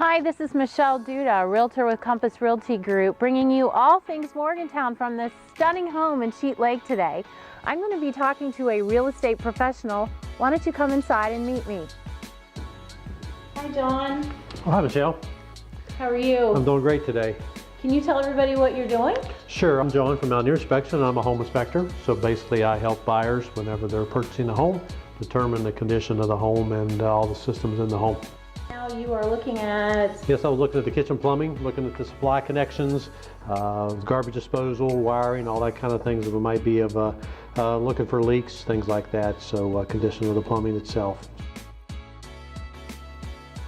Hi, this is Michelle Duda, Realtor with Compass Realty Group, bringing you all things Morgantown from this stunning home in Sheet Lake today. I'm going to be talking to a real estate professional. Why don't you come inside and meet me? Hi, John. Oh, hi, Michelle. How are you? I'm doing great today. Can you tell everybody what you're doing? Sure, I'm John from Mountaineer Inspection. I'm a home inspector. So basically I help buyers whenever they're purchasing a home, determine the condition of the home and all the systems in the home. Now you are looking at... Yes, I was looking at the kitchen plumbing, looking at the supply connections, garbage disposal, wiring, all that kind of things that might be of looking for leaks, things like that. So condition of the plumbing itself.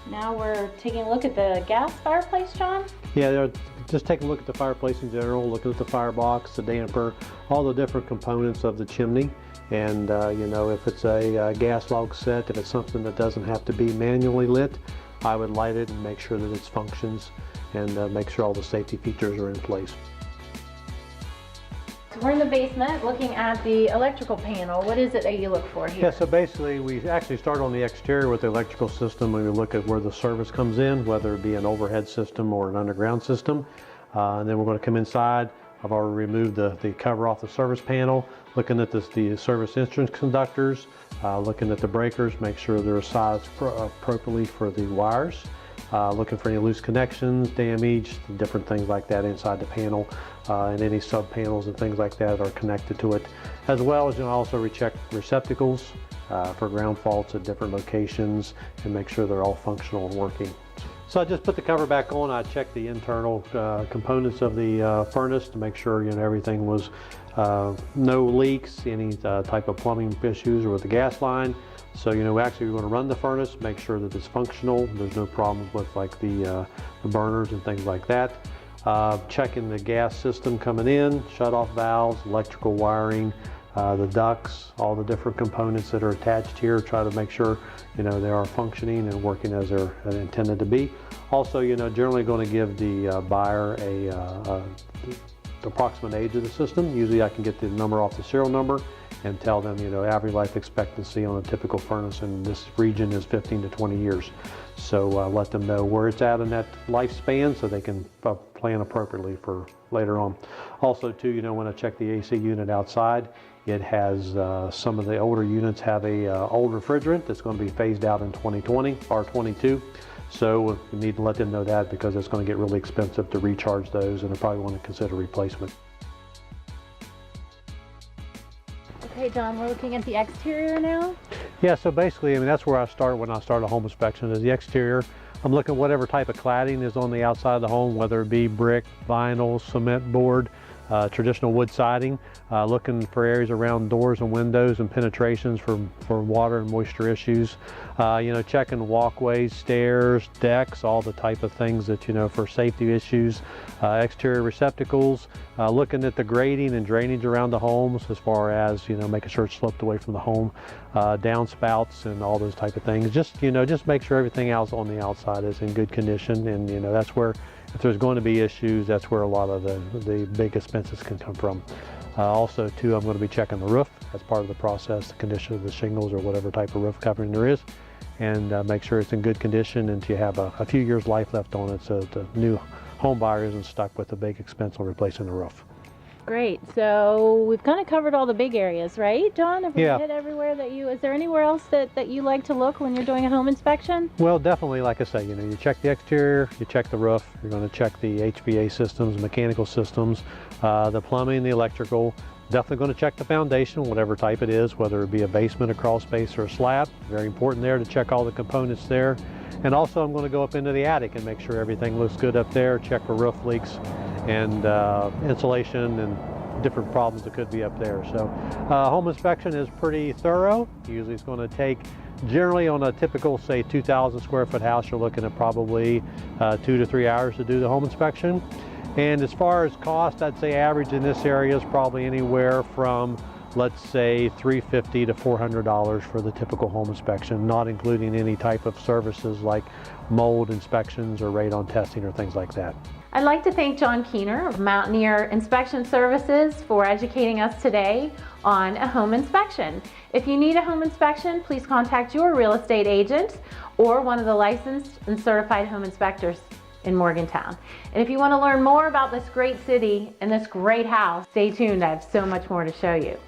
Now we're taking a look at the gas fireplace, John? Yeah, just take a look at the fireplace in general, looking at the firebox, the damper, all the different components of the chimney. And you know, if it's a gas log set, if it's something that doesn't have to be manually lit, I would light it and make sure that it functions and make sure all the safety features are in place. So we're in the basement looking at the electrical panel. What is it that you look for here? Yeah, so basically we actually start on the exterior with the electrical system and we look at where the service comes in, whether it be an overhead system or an underground system. And then we're going to come inside. I've already removed the cover off the service panel, looking at the service entrance conductors, looking at the breakers, make sure they're sized appropriately for the wires, looking for any loose connections, damage, different things like that inside the panel, and any sub panels and things like that are connected to it, as well as also recheck receptacles for ground faults at different locations and make sure they're all functional and working. So I just put the cover back on. I checked the internal components of the furnace to make sure everything was no leaks, any type of plumbing issues or with the gas line. So actually we're going to run the furnace, make sure that it's functional. There's no problems with like the burners and things like that. Checking the gas system coming in, shut-off valves, electrical wiring, the ducts, all the different components that are attached here, try to make sure they are functioning and working as they're intended to be. Also, generally going to give the buyer the approximate age of the system. Usually I can get the number off the serial number and tell them, average life expectancy on a typical furnace in this region is 15 to 20 years. So let them know where it's at in that lifespan so they can plan appropriately for later on. Also too, when I check the AC unit outside, it has some of the older units have a old refrigerant that's going to be phased out in 2020 or 22. So you need to let them know that because it's going to get really expensive to recharge those and they probably want to consider replacement. Okay, John, we're looking at the exterior now. Yeah, so basically, that's where I start when I start a home inspection is the exterior. I'm looking at whatever type of cladding is on the outside of the home, whether it be brick, vinyl, cement board, traditional wood siding, looking for areas around doors and windows and penetrations for water and moisture issues. Checking walkways, stairs, decks, all the type of things that, for safety issues, exterior receptacles, looking at the grading and drainage around the homes as far as, making sure it's sloped away from the home, downspouts and all those type of things. Just make sure everything else on the outside is in good condition and, that's where if there's going to be issues, that's where a lot of the big expenses can come from. Also, too, I'm going to be checking the roof as part of the process, the condition of the shingles or whatever type of roof covering there is, and make sure it's in good condition and you have a few years life left on it so the new home buyer isn't stuck with a big expense on replacing the roof. Great. So we've kind of covered all the big areas, right, John? Have we Yeah. hit everywhere is there anywhere else that you like to look when you're doing a home inspection? Well, definitely, like I say, you check the exterior, you check the roof, you're going to check the HVAC systems, mechanical systems, the plumbing, the electrical. Definitely going to check the foundation, whatever type it is, whether it be a basement, a crawl space, or a slab. Very important there to check all the components there. And also I'm going to go up into the attic and make sure everything looks good up there, check for roof leaks and insulation and different problems that could be up there. So home inspection is pretty thorough. Usually it's going to take, generally on a typical, say, 2,000 square foot house, you're looking at probably 2 to 3 hours to do the home inspection. And as far as cost, I'd say average in this area is probably anywhere from, let's say, $350 to $400 for the typical home inspection, not including any type of services like mold inspections or radon testing or things like that. I'd like to thank John Keener of Mountaineer Inspection Services for educating us today on a home inspection. If you need a home inspection, please contact your real estate agent or one of the licensed and certified home inspectors in Morgantown. And if you want to learn more about this great city and this great house, stay tuned. I have so much more to show you.